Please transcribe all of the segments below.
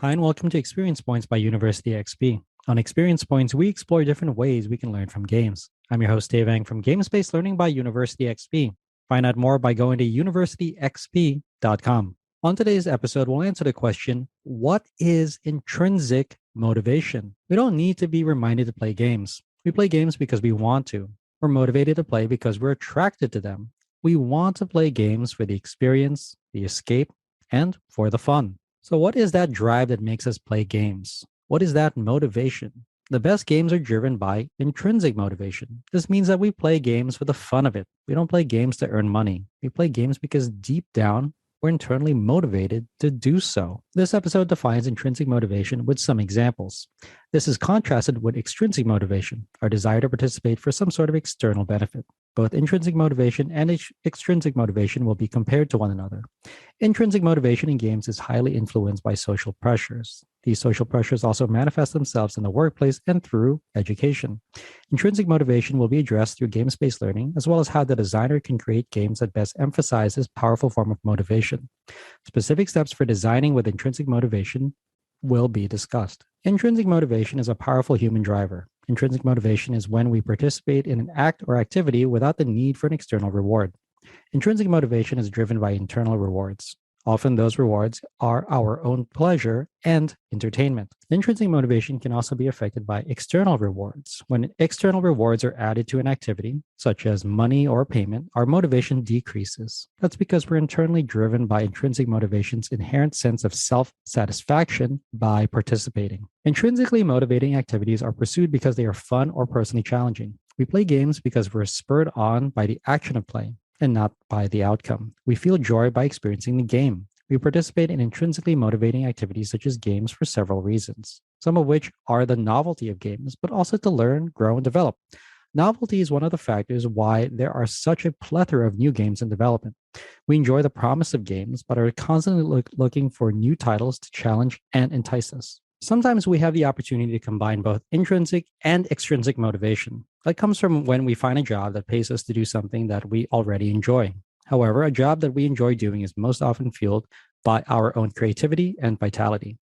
Hi, and welcome to Experience Points by University XP. On Experience Points, we explore different ways we can learn from games. I'm your host, Dave Ang from Games-Based Learning by University XP. Find out more by going to universityxp.com. On today's episode, we'll answer the question, what is intrinsic motivation? We don't need to be reminded to play games. We play games because we want to. We're motivated to play because we're attracted to them. We want to play games for the experience, the escape, and for the fun. So, what is that drive that makes us play games? What is that motivation? The best games are driven by intrinsic motivation. This means that we play games for the fun of it. We don't play games to earn money. We play games because deep down, we're internally motivated to do so. This episode defines intrinsic motivation with some examples. This is contrasted with extrinsic motivation, our desire to participate for some sort of external benefit. Both intrinsic motivation and extrinsic motivation will be compared to one another. Intrinsic motivation in games is highly influenced by social pressures. These social pressures also manifest themselves in the workplace and through education. Intrinsic motivation will be addressed through games-based learning, as well as how the designer can create games that best emphasize this powerful form of motivation. Specific steps for designing with intrinsic motivation will be discussed. Intrinsic motivation is a powerful human driver. Intrinsic motivation is when we participate in an act or activity without the need for an external reward. Intrinsic motivation is driven by internal rewards. Often those rewards are our own pleasure and entertainment. Intrinsic motivation can also be affected by external rewards. When external rewards are added to an activity, such as money or payment, our motivation decreases. That's because we're internally driven by intrinsic motivation's inherent sense of self-satisfaction by participating. Intrinsically motivating activities are pursued because they are fun or personally challenging. We play games because we're spurred on by the action of playing and not by the outcome. We feel joy by experiencing the game. We participate in intrinsically motivating activities such as games for several reasons, some of which are the novelty of games, but also to learn, grow, and develop. Novelty is one of the factors why there are such a plethora of new games in development. We enjoy the promise of games, but are constantly looking for new titles to challenge and entice us. Sometimes we have the opportunity to combine both intrinsic and extrinsic motivation. That comes from when we find a job that pays us to do something that we already enjoy. However, a job that we enjoy doing is most often fueled by our own creativity and vitality.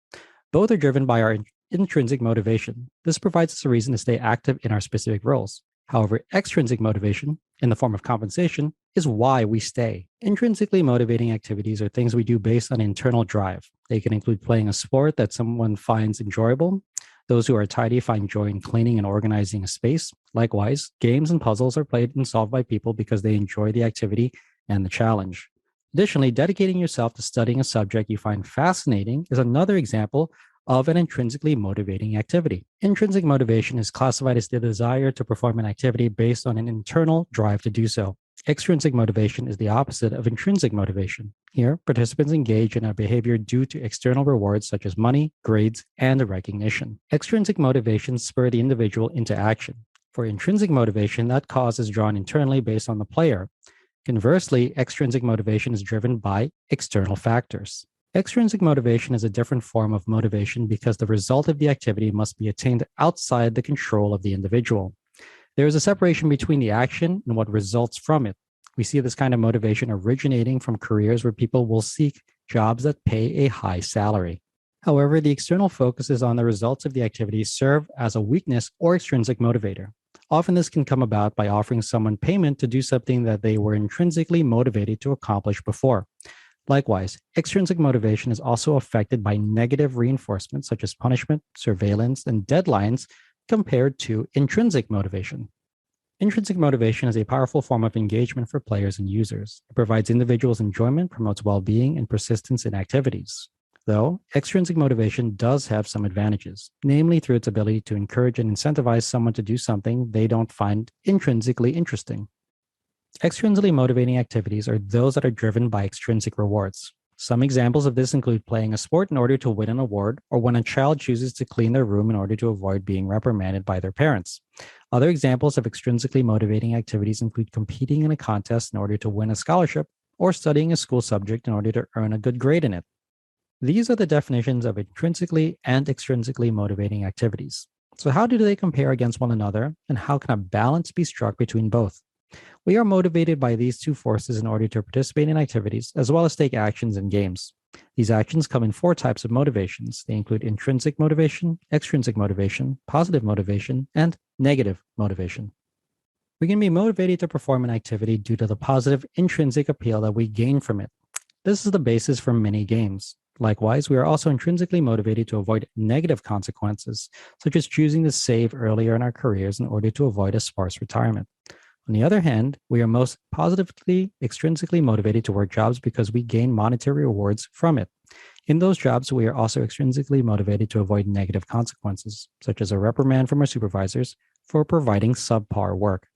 Both are driven by our intrinsic motivation. This provides us a reason to stay active in our specific roles. However, extrinsic motivation, in the form of compensation, is why we stay. Intrinsically motivating activities are things we do based on internal drive. They can include playing a sport that someone finds enjoyable. Those who are tidy find joy in cleaning and organizing a space. Likewise, games and puzzles are played and solved by people because they enjoy the activity and the challenge. Additionally, dedicating yourself to studying a subject you find fascinating is another example of an intrinsically motivating activity. Intrinsic motivation is classified as the desire to perform an activity based on an internal drive to do so. Extrinsic motivation is the opposite of intrinsic motivation. Here, participants engage in a behavior due to external rewards such as money, grades, and recognition. Extrinsic motivations spur the individual into action. For intrinsic motivation, that cause is drawn internally based on the player. Conversely, extrinsic motivation is driven by external factors. Extrinsic motivation is a different form of motivation because the result of the activity must be attained outside the control of the individual. There is a separation between the action and what results from it. We see this kind of motivation originating from careers where people will seek jobs that pay a high salary. However, the external focuses on the results of the activity serve as a weakness or extrinsic motivator. Often this can come about by offering someone payment to do something that they were intrinsically motivated to accomplish before. Likewise, extrinsic motivation is also affected by negative reinforcement such as punishment, surveillance, and deadlines compared to intrinsic motivation. Intrinsic motivation is a powerful form of engagement for players and users. It provides individuals enjoyment, promotes well-being, and persistence in activities. Though, extrinsic motivation does have some advantages, namely through its ability to encourage and incentivize someone to do something they don't find intrinsically interesting. Extrinsically motivating activities are those that are driven by extrinsic rewards. Some examples of this include playing a sport in order to win an award, or when a child chooses to clean their room in order to avoid being reprimanded by their parents. Other examples of extrinsically motivating activities include competing in a contest in order to win a scholarship, or studying a school subject in order to earn a good grade in it. These are the definitions of intrinsically and extrinsically motivating activities. So how do they compare against one another, and how can a balance be struck between both? We are motivated by these two forces in order to participate in activities as well as take actions in games. These actions come in four types of motivations. They include intrinsic motivation, extrinsic motivation, positive motivation, and negative motivation. We can be motivated to perform an activity due to the positive intrinsic appeal that we gain from it. This is the basis for many games. Likewise, we are also intrinsically motivated to avoid negative consequences, such as choosing to save earlier in our careers in order to avoid a sparse retirement. On the other hand, we are most positively extrinsically motivated to work jobs because we gain monetary rewards from it. In those jobs, we are also extrinsically motivated to avoid negative consequences, such as a reprimand from our supervisors for providing subpar work.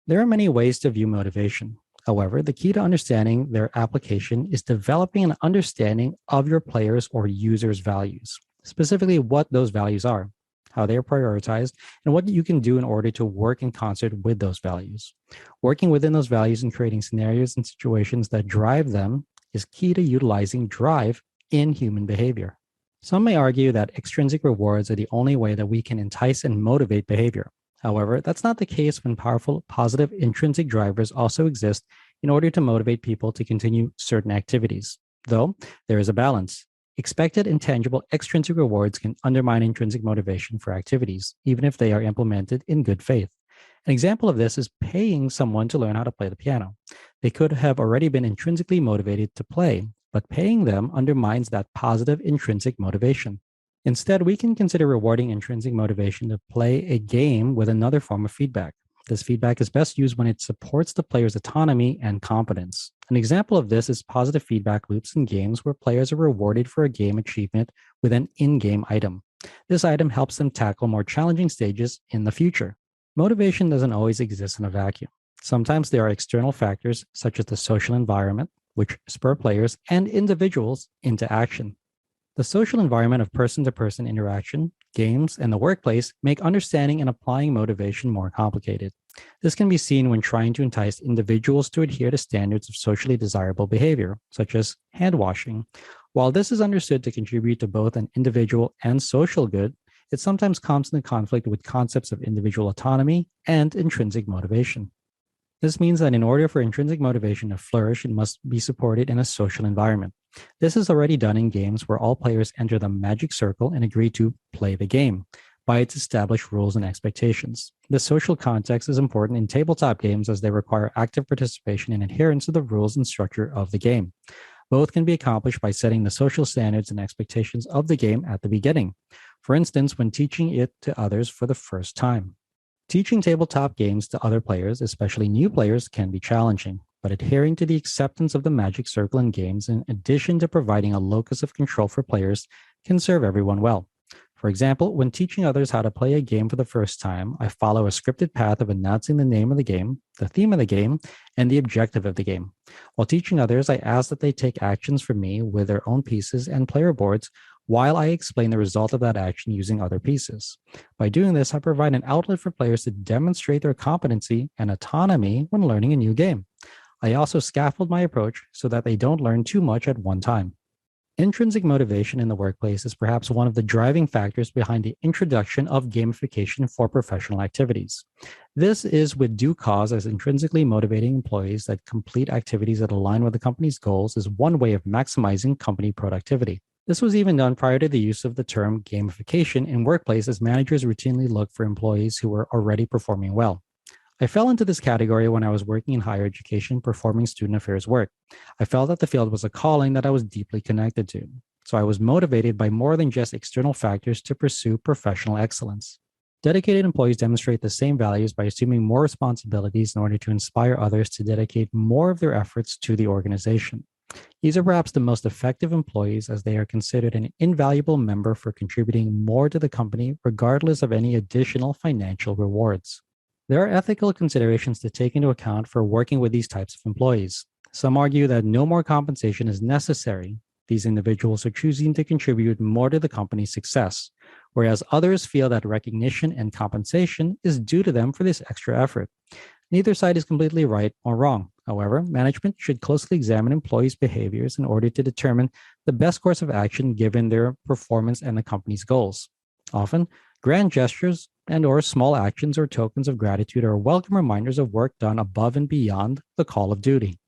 There are many ways to view motivation. However, the key to understanding their application is developing an understanding of your players' or users' values, specifically what those values are, how they are prioritized, and what you can do in order to work in concert with those values. Working within those values and creating scenarios and situations that drive them is key to utilizing drive in human behavior. Some may argue that extrinsic rewards are the only way that we can entice and motivate behavior. However, that's not the case when powerful positive intrinsic drivers also exist in order to motivate people to continue certain activities. Though there is a balance. Expected intangible extrinsic rewards can undermine intrinsic motivation for activities, even if they are implemented in good faith. An example of this is paying someone to learn how to play the piano. They could have already been intrinsically motivated to play, but paying them undermines that positive intrinsic motivation. Instead, we can consider rewarding intrinsic motivation to play a game with another form of feedback. This feedback is best used when it supports the player's autonomy and competence. An example of this is positive feedback loops in games where players are rewarded for a game achievement with an in-game item. This item helps them tackle more challenging stages in the future. Motivation doesn't always exist in a vacuum. Sometimes there are external factors, such as the social environment, which spur players and individuals into action. The social environment of person-to-person interaction, games, and the workplace make understanding and applying motivation more complicated. This can be seen when trying to entice individuals to adhere to standards of socially desirable behavior, such as hand washing. While this is understood to contribute to both an individual and social good, it sometimes comes into conflict with concepts of individual autonomy and intrinsic motivation. This means that in order for intrinsic motivation to flourish, it must be supported in a social environment. This is already done in games where all players enter the magic circle and agree to play the game by its established rules and expectations. This social context is important in tabletop games as they require active participation and adherence to the rules and structure of the game. Both can be accomplished by setting the social standards and expectations of the game at the beginning. For instance, when teaching it to others for the first time. Teaching tabletop games to other players, especially new players, can be challenging, but adhering to the acceptance of the magic circle in games, in addition to providing a locus of control for players, can serve everyone well. For example, when teaching others how to play a game for the first time, I follow a scripted path of announcing the name of the game, the theme of the game, and the objective of the game. While teaching others, I ask that they take actions from me with their own pieces and player boards while I explain the result of that action using other pieces. By doing this, I provide an outlet for players to demonstrate their competency and autonomy when learning a new game. I also scaffold my approach so that they don't learn too much at one time. Intrinsic motivation in the workplace is perhaps one of the driving factors behind the introduction of gamification for professional activities. This is with due cause, as intrinsically motivating employees that complete activities that align with the company's goals is one way of maximizing company productivity. This was even done prior to the use of the term gamification in workplace, as managers routinely look for employees who were already performing well. I fell into this category when I was working in higher education performing student affairs work. I felt that the field was a calling that I was deeply connected to. So I was motivated by more than just external factors to pursue professional excellence. Dedicated employees demonstrate the same values by assuming more responsibilities in order to inspire others to dedicate more of their efforts to the organization. These are perhaps the most effective employees, as they are considered an invaluable member for contributing more to the company regardless of any additional financial rewards. There are ethical considerations to take into account for working with these types of employees. Some argue that no more compensation is necessary. These individuals are choosing to contribute more to the company's success, whereas others feel that recognition and compensation is due to them for this extra effort. Neither side is completely right or wrong. However, management should closely examine employees' behaviors in order to determine the best course of action given their performance and the company's goals. Often, grand gestures and/or small actions or tokens of gratitude are welcome reminders of work done above and beyond the call of duty.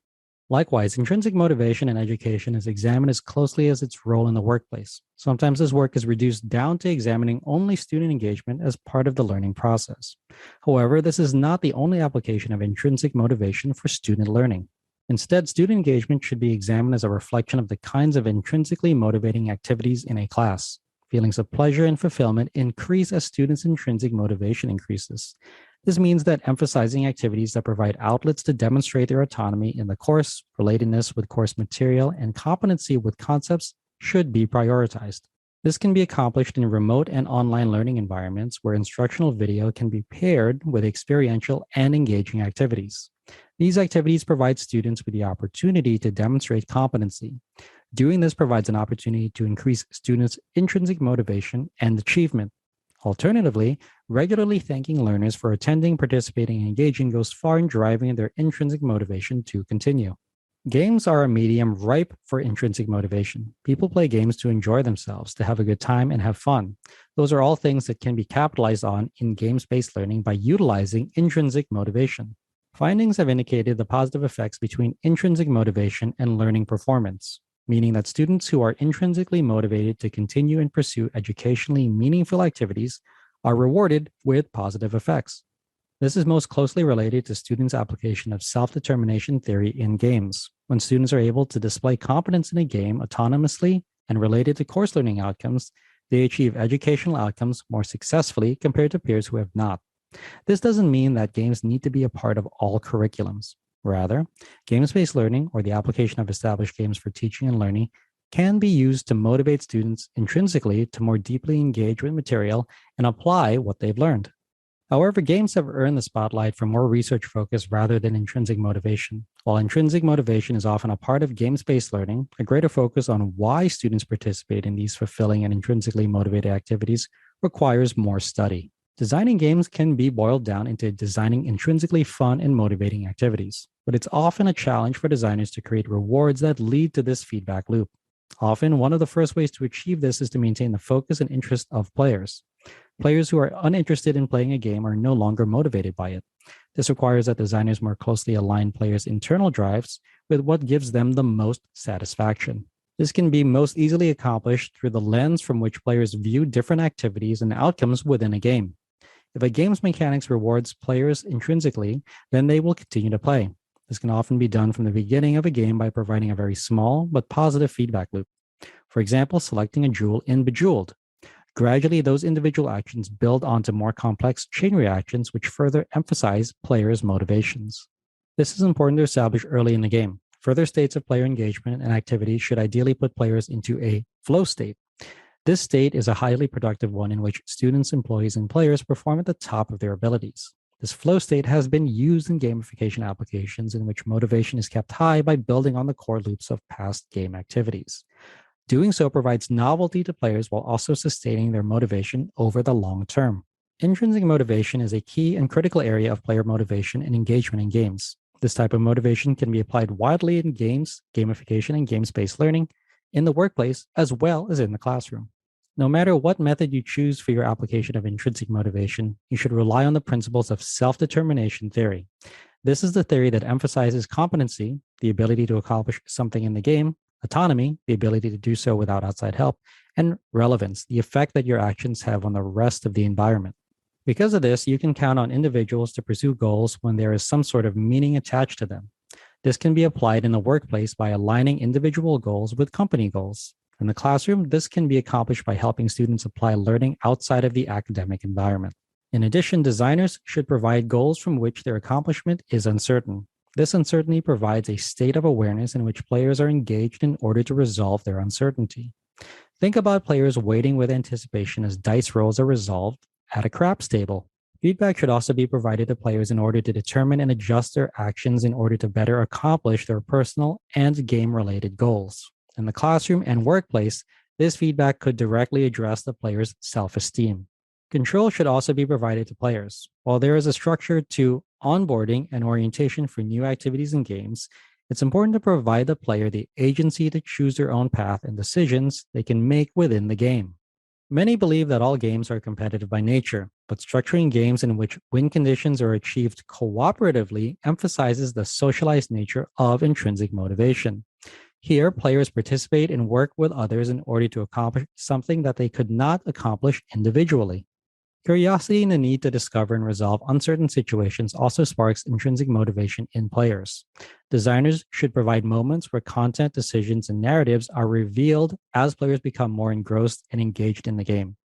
Likewise, intrinsic motivation in education is examined as closely as its role in the workplace. Sometimes this work is reduced down to examining only student engagement as part of the learning process. However, this is not the only application of intrinsic motivation for student learning. Instead, student engagement should be examined as a reflection of the kinds of intrinsically motivating activities in a class. Feelings of pleasure and fulfillment increase as students' intrinsic motivation increases. This means that emphasizing activities that provide outlets to demonstrate their autonomy in the course, relatedness with course material, and competency with concepts should be prioritized. This can be accomplished in remote and online learning environments where instructional video can be paired with experiential and engaging activities. These activities provide students with the opportunity to demonstrate competency. Doing this provides an opportunity to increase students' intrinsic motivation and achievement. Alternatively, regularly thanking learners for attending, participating, and engaging goes far in driving their intrinsic motivation to continue. Games are a medium ripe for intrinsic motivation. People play games to enjoy themselves, to have a good time, and have fun. Those are all things that can be capitalized on in games-based learning by utilizing intrinsic motivation. Findings have indicated the positive effects between intrinsic motivation and learning performance, meaning that students who are intrinsically motivated to continue and pursue educationally meaningful activities are rewarded with positive effects. This is most closely related to students' application of self-determination theory in games. When students are able to display competence in a game autonomously and related to course learning outcomes, they achieve educational outcomes more successfully compared to peers who have not. This doesn't mean that games need to be a part of all curriculums. Rather, games-based learning, or the application of established games for teaching and learning, can be used to motivate students intrinsically to more deeply engage with material and apply what they've learned. However, games have earned the spotlight for more research focus rather than intrinsic motivation. While intrinsic motivation is often a part of games-based learning, a greater focus on why students participate in these fulfilling and intrinsically motivated activities requires more study. Designing games can be boiled down into designing intrinsically fun and motivating activities, but it's often a challenge for designers to create rewards that lead to this feedback loop. Often, one of the first ways to achieve this is to maintain the focus and interest of players. Players who are uninterested in playing a game are no longer motivated by it. This requires that designers more closely align players' internal drives with what gives them the most satisfaction. This can be most easily accomplished through the lens from which players view different activities and outcomes within a game. If a game's mechanics rewards players intrinsically, then they will continue to play. This can often be done from the beginning of a game by providing a very small but positive feedback loop. For example, selecting a jewel in Bejeweled. Gradually, those individual actions build onto more complex chain reactions, which further emphasize players' motivations. This is important to establish early in the game. Further states of player engagement and activity should ideally put players into a flow state. This state is a highly productive one in which students, employees, and players perform at the top of their abilities. This flow state has been used in gamification applications in which motivation is kept high by building on the core loops of past game activities. Doing so provides novelty to players while also sustaining their motivation over the long term. Intrinsic motivation is a key and critical area of player motivation and engagement in games. This type of motivation can be applied widely in games, gamification, and games-based learning, in the workplace, as well as in the classroom. No matter what method you choose for your application of intrinsic motivation, you should rely on the principles of self-determination theory. This is the theory that emphasizes competency, the ability to accomplish something in the game, autonomy, the ability to do so without outside help, and relevance, the effect that your actions have on the rest of the environment. Because of this, you can count on individuals to pursue goals when there is some sort of meaning attached to them. This can be applied in the workplace by aligning individual goals with company goals. In the classroom, this can be accomplished by helping students apply learning outside of the academic environment. In addition, designers should provide goals from which their accomplishment is uncertain. This uncertainty provides a state of awareness in which players are engaged in order to resolve their uncertainty. Think about players waiting with anticipation as dice rolls are resolved at a craps table. Feedback should also be provided to players in order to determine and adjust their actions in order to better accomplish their personal and game-related goals. In the classroom and workplace, this feedback could directly address the player's self-esteem. Control should also be provided to players. While there is a structure to onboarding and orientation for new activities and games, it's important to provide the player the agency to choose their own path and decisions they can make within the game. Many believe that all games are competitive by nature, but structuring games in which win conditions are achieved cooperatively emphasizes the socialized nature of intrinsic motivation. Here, players participate and work with others in order to accomplish something that they could not accomplish individually. Curiosity and the need to discover and resolve uncertain situations also sparks intrinsic motivation in players. Designers should provide moments where content, decisions, and narratives are revealed as players become more engrossed and engaged in the game.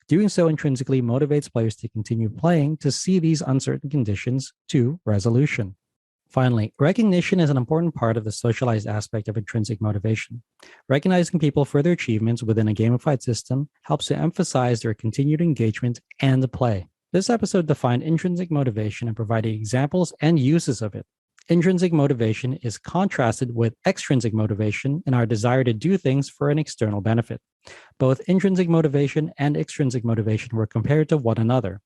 Doing so intrinsically motivates players to continue playing to see these uncertain conditions to resolution. Finally, recognition is an important part of the socialized aspect of intrinsic motivation. Recognizing people for their achievements within a gamified system helps to emphasize their continued engagement and play. This episode defined intrinsic motivation and provided examples and uses of it. Intrinsic motivation is contrasted with extrinsic motivation in our desire to do things for an external benefit. Both intrinsic motivation and extrinsic motivation were compared to one another.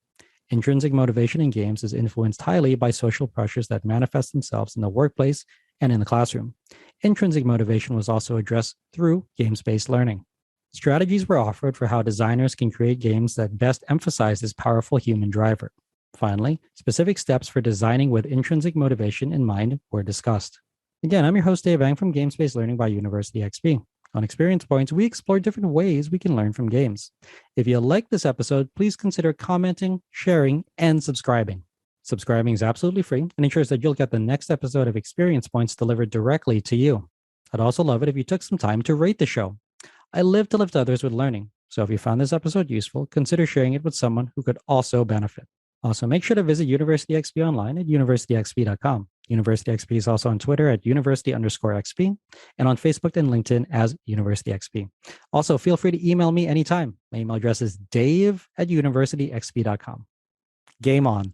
Intrinsic motivation in games is influenced highly by social pressures that manifest themselves in the workplace and in the classroom. Intrinsic motivation was also addressed through games-based learning. Strategies were offered for how designers can create games that best emphasize this powerful human driver. Finally, specific steps for designing with intrinsic motivation in mind were discussed. Again, I'm your host, Dave Ang from Games-Based Learning by University XP. On Experience Points, we explore different ways we can learn from games. If you like this episode, please consider commenting, sharing, and subscribing. Subscribing is absolutely free and ensures that you'll get the next episode of Experience Points delivered directly to you. I'd also love it if you took some time to rate the show. I live to lift others with learning, so if you found this episode useful, consider sharing it with someone who could also benefit. Also, make sure to visit University XP online at universityxp.com. University XP is also on Twitter at university_XP and on Facebook and LinkedIn as University XP. Also, feel free to email me anytime. My email address is dave@universityxp.com. Game on.